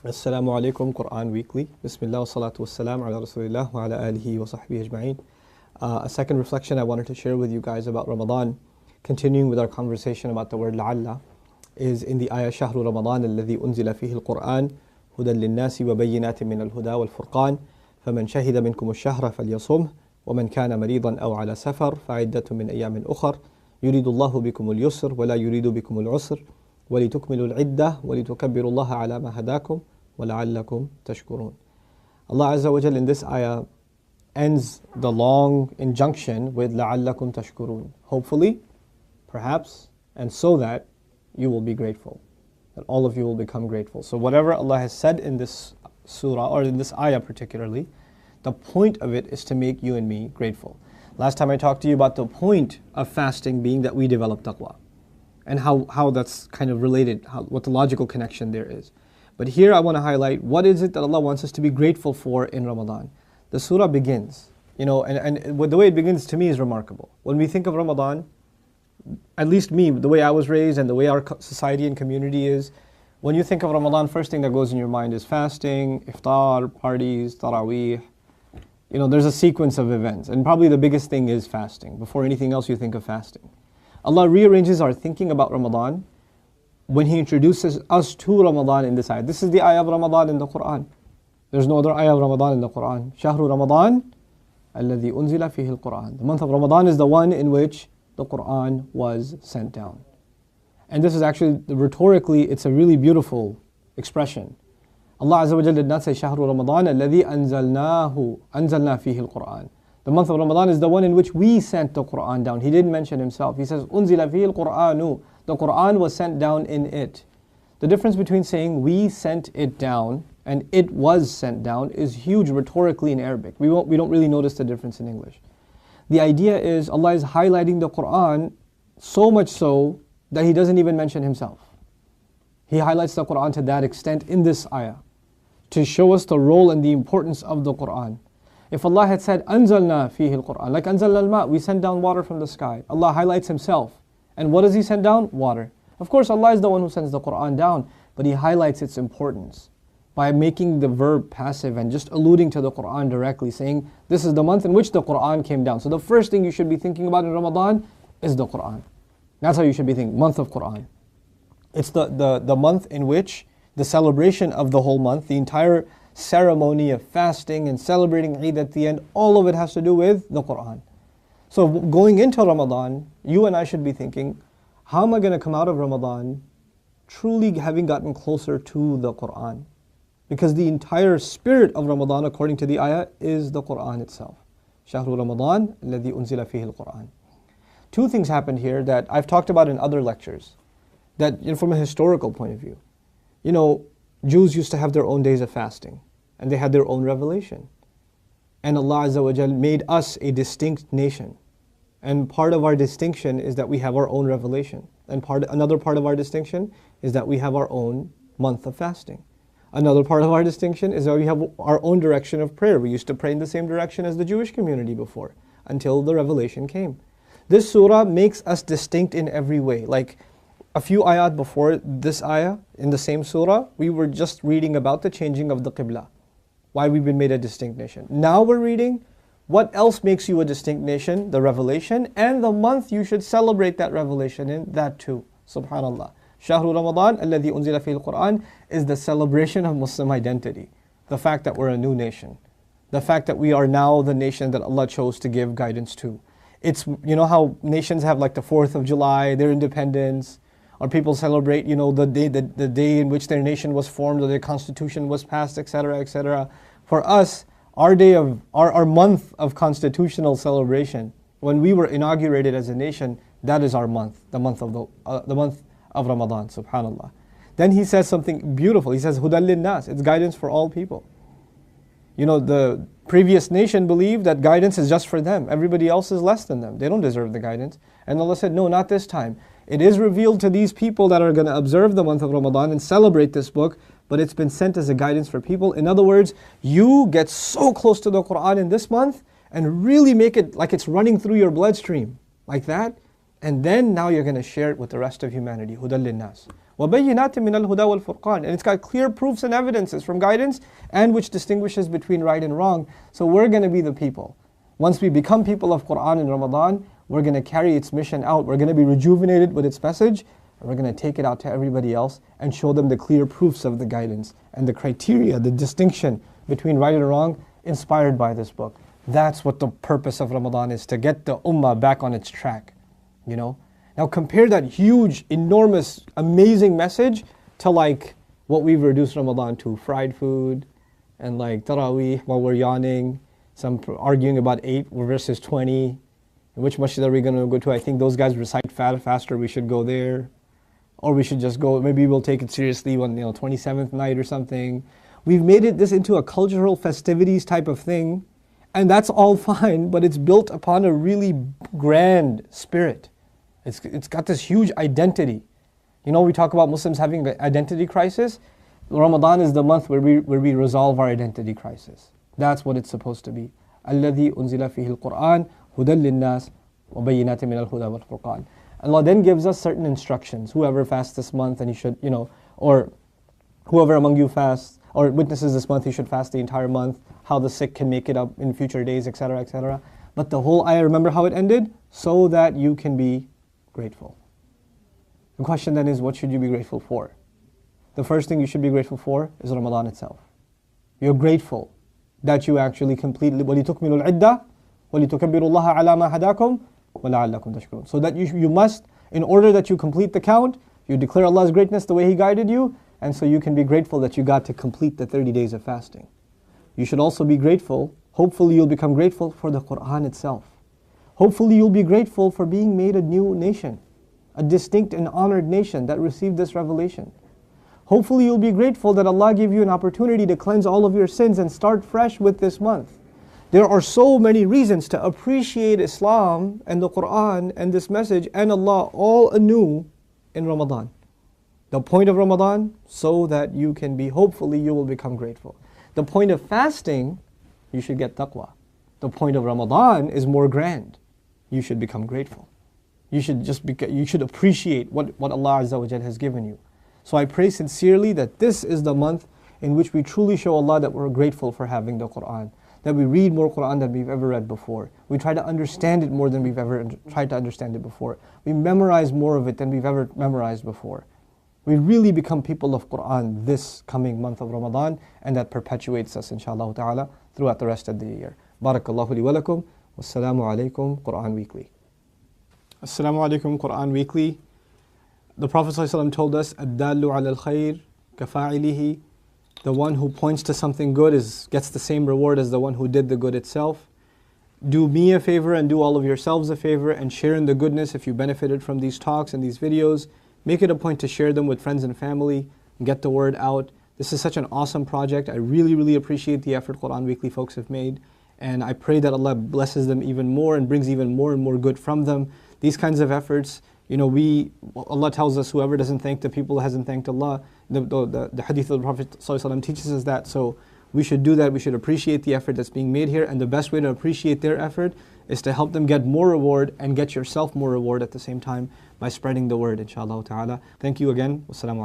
Assalamu alaikum, Quran Weekly. Bismillah wa salatu wa salam ala Rasulillah wa ala alihi wa sahbihi ajma'in. A second reflection I wanted to share with you guys about Ramadan, continuing with our conversation about the word la'alla, is in the ayah Shahru Ramadan alladhi unzila fihi al-Quran hudan lin-nasi wa bayyinatin min al-huda wal-furqan faman shahida minkum ash-shahra falyasumhu ومن كان مريضا أو على سفر فعدة من أيام أخر يريد الله بكم اليسر ولا يريد بكم العسر ولتكملوا العدة ولتكبروا الله على ما هداكم وَلَعَلَّكُمْ تَشْكُرُونَ. Allah Azza wa Jal in this ayah ends the long injunction with لَعَلَّكُمْ تَشْكُرُونَ. Hopefully, perhaps, and so that you will be grateful. That all of you will become grateful. So whatever Allah has said in this surah, or in this ayah particularly, the point of it is to make you and me grateful. Last time I talked to you about the point of fasting being that we develop taqwa. And how that's kind of related, what the logical connection there is. But here I want to highlight what is it that Allah wants us to be grateful for in Ramadan. The surah begins, and the way it begins to me is remarkable. When we think of Ramadan, at least me, the way I was raised and the way our society and community is, when you think of Ramadan, first thing that goes in your mind is fasting, iftar, parties, taraweeh. There's a sequence of events, and probably the biggest thing is fasting. Before anything else, you think of fasting. Allah rearranges our thinking about Ramadan when He introduces us to Ramadan in this ayah. This is the ayah of Ramadan in the Quran. There's no other ayah of Ramadan in the Quran. Shahru Ramadan alladhi unzila fihi al-Quran. The month of Ramadan is the one in which the Quran was sent down. And this is actually, rhetorically, it's a really beautiful expression. Allah Azza wa Jalla did not say Shahru Ramadan alladhi anzalna fihi al-Quran. The month of Ramadan is the one in which we sent the Quran down. He didn't mention Himself. He says, Unzila fihi al-Quranu. The Quran was sent down in it. The difference between saying we sent it down and it was sent down is huge rhetorically in Arabic. We don't really notice the difference in English. The idea is Allah is highlighting the Quran so much so that He doesn't even mention Himself. He highlights the Quran to that extent in this ayah to show us the role and the importance of the Quran. If Allah had said, Anzalna fihi al-Quran, like Anzalna al-ma, we send down water from the sky. Allah highlights Himself. And what does He send down? Water. Of course, Allah is the one who sends the Quran down, but He highlights its importance by making the verb passive and just alluding to the Quran directly, saying, this is the month in which the Quran came down. So the first thing you should be thinking about in Ramadan is the Quran. That's how you should be thinking, month of Quran. It's the month in which the celebration of the whole month, the entire ceremony of fasting and celebrating Eid at the end, all of it has to do with the Quran. So going into Ramadan, you and I should be thinking, how am I going to come out of Ramadan truly having gotten closer to the Quran? Because the entire spirit of Ramadan, according to the ayah, is the Quran itself. Shahru Ramadan alladhi unzila fihi al-Quran. Two things happened here that I've talked about in other lectures, that from a historical point of view. Jews used to have their own days of fasting, and they had their own revelation. And Allah Azza wa Jal made us a distinct nation. And part of our distinction is that we have our own revelation. And another part of our distinction is that we have our own month of fasting. Another part of our distinction is that we have our own direction of prayer. We used to pray in the same direction as the Jewish community before, until the revelation came. This surah makes us distinct in every way. Like a few ayat before this ayah, in the same surah, we were just reading about the changing of the Qibla. Why we've been made a distinct nation. Now we're reading what else makes you a distinct nation, the revelation, and the month you should celebrate that revelation in, that too. Subhanallah. Shahru Ramadan alladhi unzila fihi al-Quran is the celebration of Muslim identity. The fact that we're a new nation. The fact that we are now the nation that Allah chose to give guidance to. It's, how nations have like the 4th of July, their independence, or people celebrate, the day in which their nation was formed or their constitution was passed, etc., etc. For us, our day of our month of constitutional celebration, when we were inaugurated as a nation, that is our month, the month of Ramadan. Subhanallah. Then He says something beautiful. He says, "Hudan lin-nas." It's guidance for all people. The previous nation believed that guidance is just for them. Everybody else is less than them. They don't deserve the guidance. And Allah said, no, not this time. It is revealed to these people that are going to observe the month of Ramadan and celebrate this book, but it's been sent as a guidance for people. In other words, you get so close to the Quran in this month and really make it like it's running through your bloodstream, like that. And then now you're going to share it with the rest of humanity. Hudan lin-nas. وَبَيِّنَاتٍ مِّنَ الْهُدَى وَالْفُرْقَانِ. And it's got clear proofs and evidences from guidance and which distinguishes between right and wrong. So we're going to be the people. Once we become people of Quran in Ramadan, we're going to carry its mission out. We're going to be rejuvenated with its message, and we're going to take it out to everybody else and show them the clear proofs of the guidance and the criteria, the distinction between right and wrong inspired by this book. That's what the purpose of Ramadan is, to get the ummah back on its track. You know? Now compare that huge, enormous, amazing message to like what we've reduced Ramadan to. Fried food and like Taraweeh while we're yawning. Some arguing about 8 versus 20. Which masjid are we going to go to? I think those guys recite faster, we should go there. Or we should just go, maybe we'll take it seriously on 27th night or something. We've made this into a cultural festivities type of thing. And that's all fine, but it's built upon a really grand spirit. It's got this huge identity. You know, we talk about Muslims having an identity crisis. Ramadan is the month where we resolve our identity crisis. That's what it's supposed to be. الَّذِي أُنزِلَ فِيهِ الْقُرْآنِ هُدًى لِلنَّاسِ وَبَيِّنَاتٍ مِنَ الْهُدَى وَالْفُرْقَانِ. Allah then gives us certain instructions. Whoever fasts this month, and he should, or whoever among you fasts, or witnesses this month, he should fast the entire month. How the sick can make it up in future days, etc., etc. But the whole ayah, remember how it ended? So that you can be grateful. The question then is, what should you be grateful for? The first thing you should be grateful for is Ramadan itself. You're grateful that you actually completely وَلِتُكْمِلُوا الْعِدَّةِ وَلِتُكَبِّرُوا اللَّهَ عَلَى مَا هَدَاكُمْ وَلَعَلَّكُمْ تَشْكُرُونَ. So that you must, in order that you complete the count, you declare Allah's greatness the way He guided you, and so you can be grateful that you got to complete the 30 days of fasting. You should also be grateful, hopefully you'll become grateful for the Quran itself. Hopefully you'll be grateful for being made a new nation, a distinct and honored nation that received this revelation. Hopefully you'll be grateful that Allah gave you an opportunity to cleanse all of your sins and start fresh with this month. There are so many reasons to appreciate Islam and the Quran and this message and Allah all anew in Ramadan. The point of Ramadan, so that you can be, hopefully you will become grateful. The point of fasting, you should get taqwa. The point of Ramadan is more grand. You should become grateful. You should appreciate what Allah Azza wa Jal has given you. So I pray sincerely that this is the month in which we truly show Allah that we're grateful for having the Quran. That we read more Quran than we've ever read before. We try to understand it more than we've ever tried to understand it before. We memorize more of it than we've ever memorized before. We really become people of Quran this coming month of Ramadan, and that perpetuates us inshaAllah ta'ala throughout the rest of the year. Barakallahu li wa lakum. Wassalamu alaikum. Quran Weekly. Assalamu alaikum. Quran Weekly. The Prophet ﷺ told us, "Ad-dallu ala al-khayr kafa'ilihi." The one who points to something good gets the same reward as the one who did the good itself. Do me a favor and do all of yourselves a favor and share in the goodness if you benefited from these talks and these videos. Make it a point to share them with friends and family and get the word out. This is such an awesome project. I really, really appreciate the effort Quran Weekly folks have made. And I pray that Allah blesses them even more and brings even more and more good from them. These kinds of efforts, Allah tells us whoever doesn't thank the people hasn't thanked Allah. The hadith of the Prophet ﷺ teaches us that. So we should do that. We should appreciate the effort that's being made here. And the best way to appreciate their effort is to help them get more reward and get yourself more reward at the same time by spreading the word, inshaAllah ta'ala. Thank you again. Wassalamu alaikum.